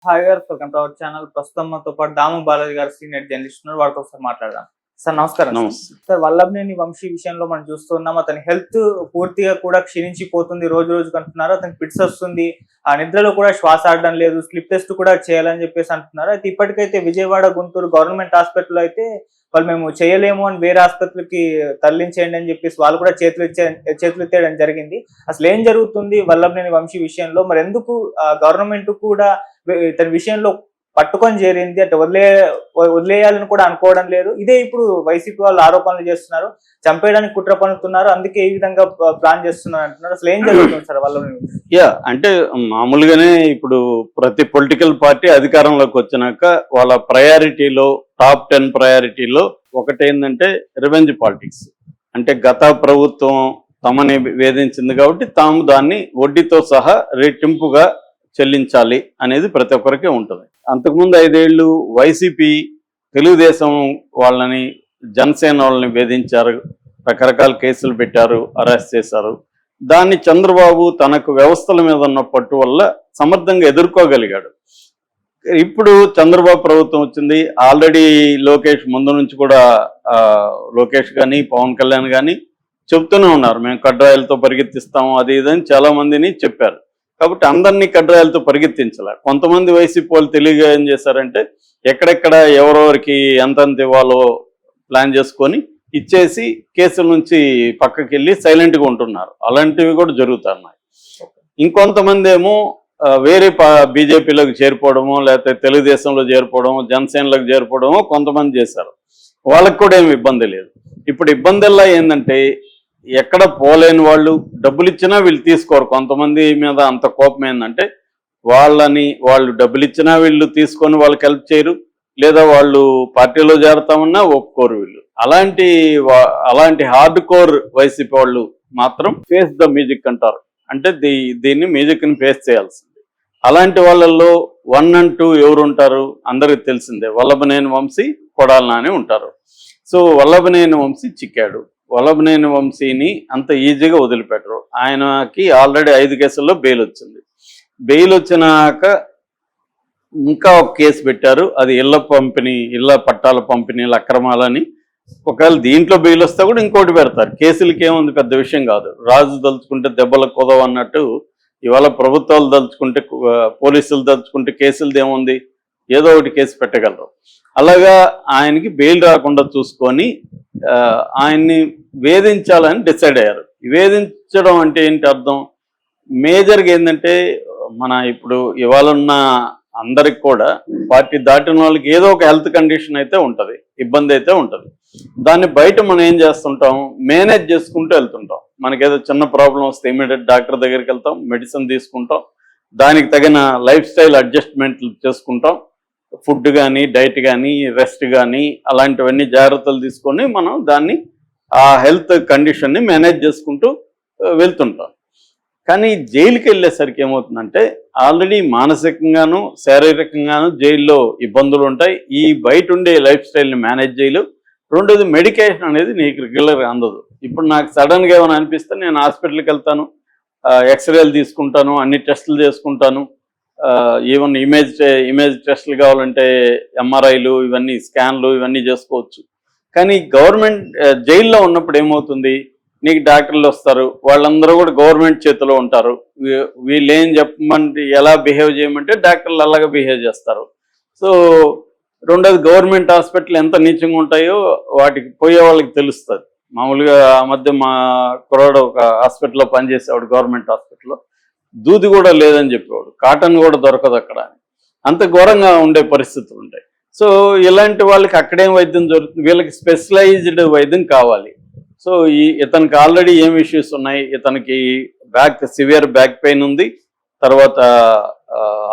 Hi గారు, welcome to our channel. ప్రస్తుతం మనతో పాటు దాము బాలాజీ గారు సీనియర్ జర్నలిస్ట్ ఉన్నారు. వారితో ఒకసారి మాట్లాడదాం. సార్ నమస్కారం. నమస్తే. సార్, వల్లభనేని వంశీ విషయంలో మనం చూస్తున్నాం, అతని హెల్త్ పూర్తిగా కూడా క్షీణించిపోతుంది, రోజు రోజుకు అంటున్నారు. అతనికి ఫిట్స్ వస్తుంది, ఆ నిద్రలో కూడా శ్వాస ఆడడం లేదు, స్లిప్ టెస్ట్ కూడా చేయాలని చెప్పేసి అంటున్నారు. అయితే ఇప్పటికైతే విజయవాడ, గుంటూరు గవర్నమెంట్ హాస్పిటల్లో అయితే వాళ్ళు మేము చేయలేము అని వేరే ఆసుపత్రికి తరలించేయండి అని చెప్పేసి వాళ్ళు కూడా చేతులు ఎత్తేయడం జరిగింది. అసలు ఏం జరుగుతుంది వల్లభనేని వంశీ విషయంలో? మరి ఎందుకు గవర్నమెంట్ కూడా ఇతని విషయంలో పట్టుకొని చేరింది అంటే వదిలేయాలని కూడా అనుకోవడం లేదు? ఇదే ఇప్పుడు వైసీపీ వాళ్ళు ఆరోపణలు చేస్తున్నారు, చంపేయడానికి కుట్ర పన్నుతున్నారు, అందుకే ఈ విధంగా ప్లాన్ చేస్తున్నారు అంటున్నారు. అసలు ఏం జరుగుతుంది సార్ వాళ్ళ? అంటే మామూలుగానే ఇప్పుడు ప్రతి పొలిటికల్ పార్టీ అధికారంలోకి వచ్చినాక వాళ్ళ ప్రయారిటీలో టాప్ 10 ప్రయారిటీలో ఒకటేందంటే రివెంజ్ పాలిటిక్స్. అంటే గత ప్రభుత్వం తమని వేధించింది కాబట్టి తాము దాన్ని వడ్డీతో సహా రెట్టింపుగా చెల్లించాలి అనేది ప్రతి ఒక్కరికి ఉంటుంది. అంతకుముందు 5 ఏళ్ళు వైసీపీ తెలుగుదేశం వాళ్ళని, జనసేన వాళ్ళని వేధించారు, రకరకాల కేసులు పెట్టారు, అరెస్ట్ చేశారు. దాన్ని చంద్రబాబు తనకు వ్యవస్థల మీద ఉన్న పట్టు వల్ల సమర్థంగా ఎదుర్కోగలిగాడు. ఇప్పుడు చంద్రబాబు ప్రభుత్వం వచ్చింది. ఆల్రెడీ లోకేష్ ముందు నుంచి కూడా లోకేష్ కానీ పవన్ కళ్యాణ్ కానీ చెప్తూనే ఉన్నారు, మేము కడ్రాయిలతో పరిగెత్తిస్తాము అది ఇదని చాలా మందిని చెప్పారు. కాబట్టి అందరినీ కడ్రాయిలతో పరిగెత్తించాలి. కొంతమంది వైసీపీ వాళ్ళు తెలియగా ఏం చేశారంటే ఎక్కడెక్కడ ఎవరెవరికి ఎంతెంత ఇవ్వాలో ప్లాన్ చేసుకొని ఇచ్చేసి కేసుల నుంచి పక్కకి వెళ్ళి సైలెంట్గా ఉంటున్నారు. అలాంటివి కూడా జరుగుతున్నాయి. ఇంకొంతమంది ఏమో వేరే బీజేపీలోకి చేరిపోవడమో, లేకపోతే తెలుగుదేశంలో చేరిపోవడమో, జనసేనలోకి చేరిపోవడమో కొంతమంది చేశారు. వాళ్ళకి కూడా ఏమి ఇబ్బంది లేదు. ఇప్పుడు ఇబ్బందిల్లా ఏంటంటే ఎక్కడ పోలేని వాళ్ళు డబ్బులు ఇచ్చినా వీళ్ళు తీసుకోరు. కొంతమంది మీద అంత కోపం ఏంటంటే వాళ్ళు డబ్బులు ఇచ్చినా వీళ్ళు తీసుకొని వాళ్ళకి హెల్ప్ చేయరు, లేదా వాళ్ళు పార్టీలో చేరతామన్నా ఒప్పుకోరు వీళ్ళు. అలాంటి హార్డ్ కోర్ వైసీపీ వాళ్ళు మాత్రం ఫేస్ ద మ్యూజిక్ అంటారు. అంటే దీన్ని మ్యూజిక్ని ఫేస్ చేయాల్సింది. అలాంటి వాళ్ళల్లో 1 and 2 ఎవరు ఉంటారు అందరికి తెలిసిందే. వల్లభనేని వంశీ, కొడాలి నాని ఉంటారు. సో వల్లభనేని వంశీ చిక్కాడు. వల్లభనేని వంశీని అంత ఈజీగా వదిలిపెట్టరు. ఆయనకి ఆల్రెడీ 5 కేసుల్లో బెయిల్ వచ్చింది. బెయిల్ వచ్చినాక ఇంకా ఒక కేసు పెట్టారు, అది ఇళ్ల పట్టాల పంపిణీల అక్రమాలని. ఒకవేళ దీంట్లో బెయిల్ వస్తే కూడా ఇంకోటి పెడతారు. కేసులకి ఏముంది, పెద్ద విషయం కాదు. రాజు దలుచుకుంటే దెబ్బలకు కుదవ అన్నట్టు ఇవాళ ప్రభుత్వాలు దలుచుకుంటే, పోలీసులు దలుచుకుంటే కేసులది ఏముంది, ఏదో ఒకటి కేసు పెట్టగలరు. అలాగా ఆయనకి బెయిల్ రాకుండా చూసుకొని ఆయన్ని వేధించాలని డిసైడ్ అయ్యారు. వేధించడం అంటే ఏంటి అర్థం? మేజర్గా ఏంటంటే ఇప్పుడు ఇవాళ ఉన్న అందరికి కూడా పార్టీ దాటిన వాళ్ళకి ఏదో ఒక హెల్త్ కండిషన్ అయితే ఉంటుంది, ఇబ్బంది అయితే ఉంటుంది. దాన్ని బయట మనం ఏం చేస్తుంటాం, మేనేజ్ చేసుకుంటూ వెళ్తుంటాం. మనకేదో చిన్న ప్రాబ్లం వస్తే ఇమీడియట్ డాక్టర్ దగ్గరికి వెళ్తాం, మెడిసిన్ తీసుకుంటాం, దానికి తగిన లైఫ్ స్టైల్ అడ్జస్ట్మెంట్లు చేసుకుంటాం. ఫుడ్ కానీ, డైట్ కానీ, రెస్ట్ కానీ అలాంటివన్నీ జాగ్రత్తలు తీసుకొని మనం దాన్ని ఆ హెల్త్ కండిషన్ని మేనేజ్ చేసుకుంటూ వెళ్తుంటాం. కానీ జైలుకి వెళ్ళేసరికి ఏమవుతుందంటే ఆల్రెడీ మానసికంగాను శారీరకంగాను జైల్లో ఇబ్బందులు ఉంటాయి. ఈ బయట ఉండే లైఫ్ స్టైల్ని మేనేజ్ చేయలేవు. రెండోది మెడికేషన్ అనేది నీకు రెగ్యులర్గా అందదు. ఇప్పుడు నాకు సడన్గా ఏమైనా అనిపిస్తే నేను హాస్పిటల్కి వెళ్తాను, ఎక్స్రేలు తీసుకుంటాను, అన్ని టెస్టులు చేసుకుంటాను, ఈవెన్ ఇమేజ్ టెస్టులు కావాలంటే ఎంఆర్ఐలు, ఇవన్నీ స్కాన్లు ఇవన్నీ చేసుకోవచ్చు. కానీ గవర్నమెంట్ జైల్లో ఉన్నప్పుడు ఏమవుతుంది, నీకు డాక్టర్లు వస్తారు, వాళ్ళందరూ కూడా గవర్నమెంట్ చేతిలో ఉంటారు. వీళ్ళు ఏం చెప్పమంటే ఎలా బిహేవ్ చేయమంటే డాక్టర్లు అలాగా బిహేవ్ చేస్తారు. సో రెండోది గవర్నమెంట్ హాస్పిటల్ ఎంత నీచంగా ఉంటాయో వాటికి పోయే వాళ్ళకి తెలుస్తుంది. మామూలుగా ఆ మధ్య మా కుర్రాడు ఒక హాస్పిటల్లో పనిచేసేవాడు, గవర్నమెంట్ హాస్పిటల్లో. దూది కూడా లేదని చెప్పేవాడు, కాటన్ కూడా దొరకదు అక్కడ, అంత ఘోరంగా ఉండే పరిస్థితులు ఉంటాయి. సో ఇలాంటి వాళ్ళకి అక్కడేం వైద్యం జరుగుతుంది, వీళ్ళకి స్పెషలైజ్డ్ వైద్యం కావాలి. సో ఇతనికి ఆల్రెడీ ఏం ఇష్యూస్ ఉన్నాయి, ఇతనికి సివియర్ బ్యాక్ పెయిన్ ఉంది, తర్వాత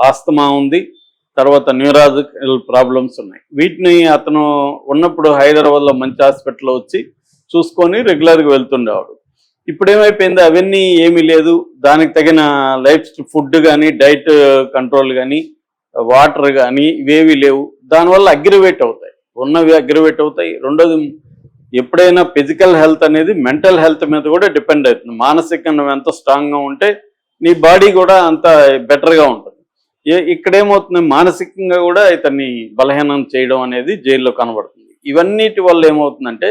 ఆస్తమా ఉంది, తర్వాత న్యూరాలజికల్ ప్రాబ్లమ్స్ ఉన్నాయి. వీటిని అతను ఉన్నప్పుడు హైదరాబాద్లో మంచి హాస్పిటల్లో వచ్చి చూసుకొని రెగ్యులర్గా వెళ్తుండేవాడు. ఇప్పుడు ఏమైపోయింది, అవన్నీ ఏమీ లేదు. దానికి తగిన ఫుడ్ కానీ, డైట్ కంట్రోల్ కానీ, వాటర్ కానీ ఇవేవి లేవు. దానివల్ల అగ్రివేట్ అవుతాయి, ఉన్నవి అగ్రివేట్ అవుతాయి. రెండోది ఎప్పుడైనా ఫిజికల్ హెల్త్ అనేది మెంటల్ హెల్త్ మీద కూడా డిపెండ్ అవుతుంది. మానసికంగా నువ్వు ఎంత స్ట్రాంగ్గా ఉంటే నీ బాడీ కూడా అంత బెటర్గా ఉంటుంది. ఇక్కడ ఏమవుతుంది, మానసికంగా కూడా ఇతన్ని బలహీనం చేయడం అనేది జైల్లో కనబడుతుంది. ఇవన్నిటి వల్ల ఏమవుతుందంటే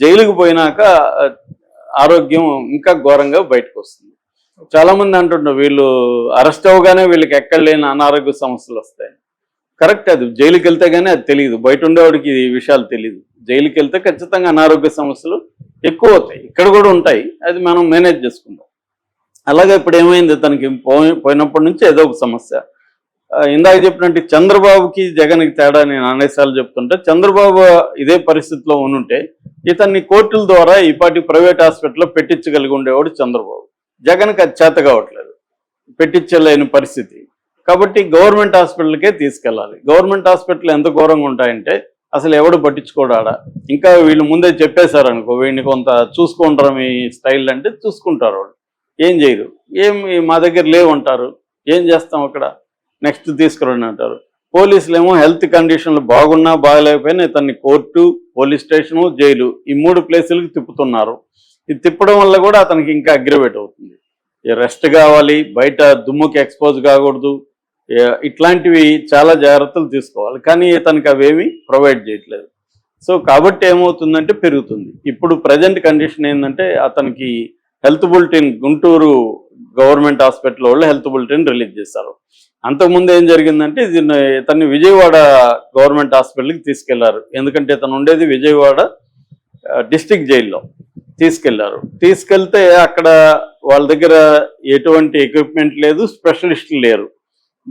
జైలుకు పోయినాక ఆరోగ్యం ఇంకా ఘోరంగా బయటకు వస్తుంది. చాలా మంది అంటుంటారు వీళ్ళు అరెస్ట్ అవ్వగానే వీళ్ళకి ఎక్కడ లేని అనారోగ్య సమస్యలు వస్తాయి. కరెక్ట్, అది జైలుకి వెళ్తే కానీ అది తెలియదు, బయట ఉండేవాడికి ఈ విషయాలు తెలియదు. జైలుకి వెళ్తే ఖచ్చితంగా అనారోగ్య సమస్యలు ఎక్కువ అవుతాయి, ఇక్కడ కూడా ఉంటాయి, అది మనం మేనేజ్ చేసుకుంటాం. అలాగే ఇప్పుడు ఏమైంది, తనకి పోయినప్పటి నుంచి ఏదో ఒక సమస్య. ఇందాక చెప్పినట్టు చంద్రబాబుకి జగన్కి తేడా నేను అనేసార్లు చెప్తుంటే, చంద్రబాబు ఇదే పరిస్థితిలో ఉంటే ఇతన్ని కోర్టుల ద్వారా ఈ పాటి ప్రైవేట్ హాస్పిటల్లో పెట్టించగలిగి ఉండేవాడు చంద్రబాబు. జగన్కి అది చేత కావట్లేదు, పెట్టించలేని పరిస్థితి. కాబట్టి గవర్నమెంట్ హాస్పిటల్కే తీసుకెళ్ళాలి. గవర్నమెంట్ హాస్పిటల్ ఎంత ఘోరంగా ఉంటాయంటే అసలు ఎవడు పట్టించుకోడా. ఇంకా వీళ్ళు ముందే చెప్పేశారు అనుకో, వీడిని కొంత చూసుకుంటారు మీ స్టైల్ అంటే చూసుకుంటారు, వాళ్ళు ఏం చేయరు. మా దగ్గర లేవంటారు, ఏం చేస్తాం అక్కడ, నెక్స్ట్ తీసుకురండి అంటారు. పోలీసులు ఏమో హెల్త్ కండిషన్లు బాగున్నా బాగలేకపోయినా ఇతన్ని కోర్టు, పోలీస్ స్టేషను, జైలు ఈ 3 ప్లేసులకు తిప్పుతున్నారు. ఇది తిప్పడం వల్ల కూడా అతనికి ఇంకా అగ్రివేట్ అవుతుంది. రెస్ట్ కావాలి, బయట దుమ్ముకి ఎక్స్పోజ్ కాకూడదు, ఇట్లాంటివి చాలా జాగ్రత్తలు తీసుకోవాలి. కానీ ఇతనికి అవేమి ప్రొవైడ్ చేయట్లేదు. సో కాబట్టి ఏమవుతుందంటే పెరుగుతుంది. ఇప్పుడు ప్రజెంట్ కండిషన్ ఏంటంటే అతనికి health bulletin Guntur government hospital వాళ్ళు హెల్త్ బులెటిన్ రిలీజ్ చేశారు. అంతకుముందు ఏం జరిగిందంటే ఇతన్ని విజయవాడ గవర్నమెంట్ హాస్పిటల్కి తీసుకెళ్లారు. ఎందుకంటే ఇతను ఉండేది విజయవాడ డిస్ట్రిక్ట్ జైల్లో తీసుకెళ్లారు. తీసుకెళ్తే అక్కడ వాళ్ళ దగ్గర ఎటువంటి ఎక్విప్మెంట్ లేదు, స్పెషలిస్టులు లేరు.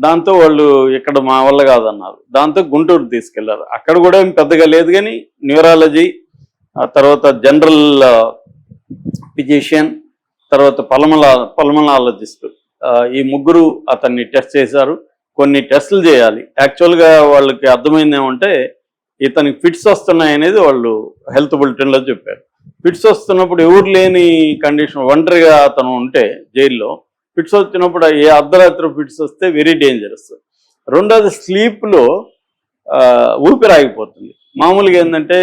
దాంతో వాళ్ళు ఇక్కడ మా వల్ల కాదన్నారు. దాంతో గుంటూరు తీసుకెళ్లారు. అక్కడ కూడా ఏం పెద్దగా లేదు, కానీ న్యూరాలజీ, తర్వాత జనరల్ ఫిజిషియన్, తర్వాత పల్మనాలజిస్ట్, ఈ 3 అతన్ని టెస్ట్ చేశారు. కొన్ని టెస్టులు చేయాలి. యాక్చువల్గా వాళ్ళకి అర్థమైంది ఏమంటే ఇతనికి ఫిట్స్ వస్తున్నాయి అనేది వాళ్ళు హెల్త్ బులెటిన్లో చెప్పారు. ఫిట్స్ వస్తున్నప్పుడు ఎవరు లేని కండిషన్, ఒంటరిగా అతను ఉంటే జైల్లో ఫిట్స్ వచ్చినప్పుడు ఏ అర్ధరాత్రి ఫిట్స్ వస్తే వెరీ డేంజరస్. రెండోది స్లీప్లో ఊపిరి ఆగిపోతుంది. మామూలుగా ఏంటంటే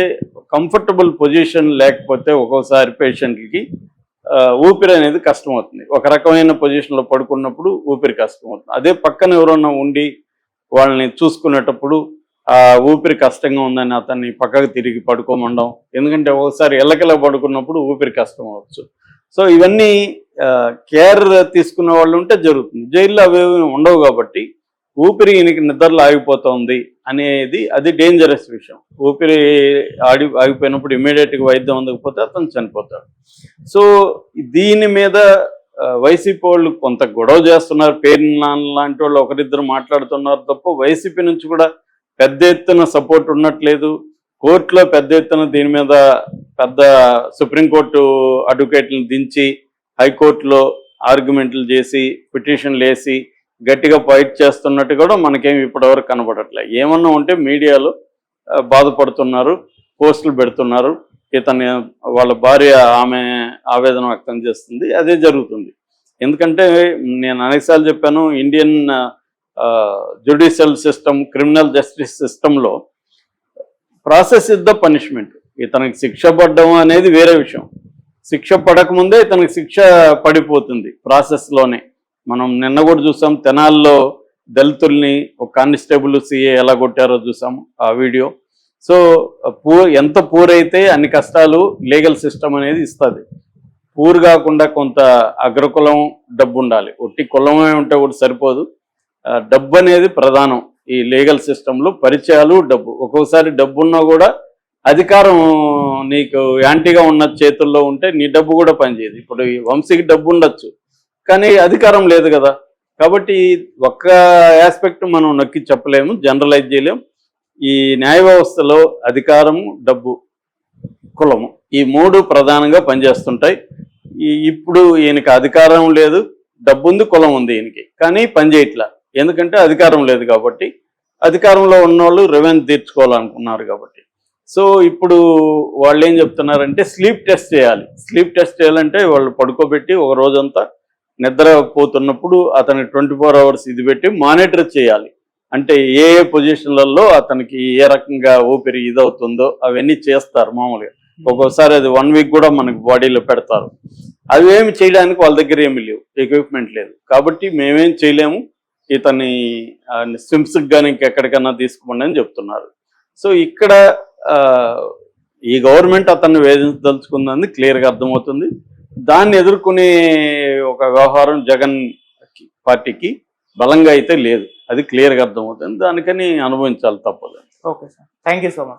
కంఫర్టబుల్ పొజిషన్ లేకపోతే ఒక్కోసారి పేషెంట్లకి ఊపిరి అనేది కష్టమవుతుంది. ఒక రకమైన పొజిషన్లో పడుకున్నప్పుడు ఊపిరి కష్టమవుతుంది. అదే పక్కన ఎవరన్నా ఉండి వాళ్ళని చూసుకునేటప్పుడు ఆ ఊపిరి కష్టంగా ఉందని అతన్ని పక్కకు తిరిగి పడుకోమండం. ఎందుకంటే ఒకసారి ఎల్లకెల్ల పడుకున్నప్పుడు ఊపిరి కష్టం అవ్వచ్చు. సో ఇవన్నీ కేర్ తీసుకున్న వాళ్ళు ఉంటే జరుగుతుంది. జైల్లో అవేవి ఉండవు కాబట్టి ఊపిరి ఈయనకి నిద్రలో ఆగిపోతుంది అనేది అది డేంజరస్ విషయం. ఊపిరి ఆగిపోయినప్పుడు ఇమీడియట్గా వైద్యం అందకపోతే అతను చనిపోతాడు. సో దీని మీద వైసీపీ వాళ్ళు కొంత గొడవ చేస్తున్నారు. పేరు లాంటి వాళ్ళు ఒకరిద్దరు మాట్లాడుతున్నారు తప్ప వైసీపీ నుంచి కూడా పెద్ద ఎత్తున సపోర్ట్ ఉండట్లేదు. కోర్టులో పెద్ద ఎత్తున దీని మీద పెద్ద సుప్రీంకోర్టు అడ్వకేట్లను దించి హైకోర్టులో ఆర్గ్యుమెంట్లు చేసి పిటిషన్లు వేసి గట్టిగా ఫైట్ చేస్తున్నట్టు కూడా మనకేమి ఇప్పటివరకు కనబడట్లేదు. ఏమన్నా ఉంటే మీడియాలో బాధపడుతున్నారు, పోస్టులు పెడుతున్నారు. ఇతని వాళ్ళ భార్య ఆమె ఆవేదన వ్యక్తం చేస్తుంది, అదే జరుగుతుంది. ఎందుకంటే నేను అనేకసార్లు చెప్పాను, Indian judicial system, criminal justice సిస్టంలో ప్రాసెస్ ఇస్ ద పనిష్మెంట్. ఇతనికి శిక్ష పడడం అనేది వేరే విషయం. శిక్ష పడకముందే ఇతనికి శిక్ష పడిపోతుంది ప్రాసెస్లోనే. మనం నిన్న కూడా చూసాం, తెనాల్లో దళితుల్ని ఒక కానిస్టేబుల్ సిఏ ఎలా కొట్టారో చూసాము ఆ వీడియో. సో ఎంత పూర్ అయితే అన్ని కష్టాలు లీగల్ సిస్టమ్ అనేది ఇస్తుంది. పూర్ కాకుండా కొంత అగ్రకులం డబ్బు ఉండాలి, ఒట్టి కులమే ఉంటే కూడా సరిపోదు. డబ్బు అనేది ప్రధానం ఈ లీగల్ సిస్టంలో. పరిచయాలు, డబ్బు. ఒక్కొక్కసారి డబ్బు ఉన్నా కూడా అధికారం నీకు యాంటీగా ఉన్న చేతుల్లో ఉంటే నీ డబ్బు కూడా పనిచేయదు. ఇప్పుడు ఈ వంశీకి డబ్బు ఉండొచ్చు కానీ అధికారం లేదు కదా. కాబట్టి ఒక్క ఆస్పెక్ట్ మనం నొక్కి చెప్పలేము, జనరలైజ్ చేయలేము. ఈ న్యాయ వ్యవస్థలో అధికారము, డబ్బు, కులము ఈ 3 ప్రధానంగా పనిచేస్తుంటాయి. ఇప్పుడు ఈయనకి అధికారం లేదు, డబ్బు ఉంది, కులం ఉంది ఈయనకి, కానీ పనిచేయట్లా. ఎందుకంటే అధికారం లేదు కాబట్టి. అధికారంలో ఉన్నవాళ్ళు రెవెన్యూ తీర్చుకోవాలనుకున్నారు కాబట్టి. సో ఇప్పుడు వాళ్ళు ఏం చెప్తున్నారంటే స్లీప్ టెస్ట్ చేయాలి. స్లీప్ టెస్ట్ చేయాలంటే వాళ్ళు పడుకోబెట్టి ఒక రోజంతా నిద్రపోతున్నప్పుడు అతని 24 hours ఇది పెట్టి మానిటర్ చేయాలి. అంటే ఏ పొజిషన్లలో అతనికి ఏ రకంగా ఊపిరి ఇదవుతుందో అవన్నీ చేస్తారు మామూలుగా. ఒక్కోసారి అది 1 week కూడా మనకి బాడీలో పెడతారు. అవేమి చేయడానికి వాళ్ళ దగ్గర ఏమి లేవు, ఎక్విప్మెంట్ లేదు. కాబట్టి మేమేం చేయలేము, ఇతన్ని స్విమ్స్ కానీ ఇంకెక్కడికన్నా తీసుకోండి అని చెప్తున్నారు. సో ఇక్కడ ఈ గవర్నమెంట్ అతన్ని వేధించదలుచుకుందని క్లియర్గా అర్థమవుతుంది. దాన్ని ఎదుర్కొనే ఒక వ్యవహారం జగన్ పార్టీకి బలంగా అయితే లేదు, అది క్లియర్గా అర్థమవుతుంది. దానికని అనుభవించాలి, తప్పదు. Okay sir, thank you so much.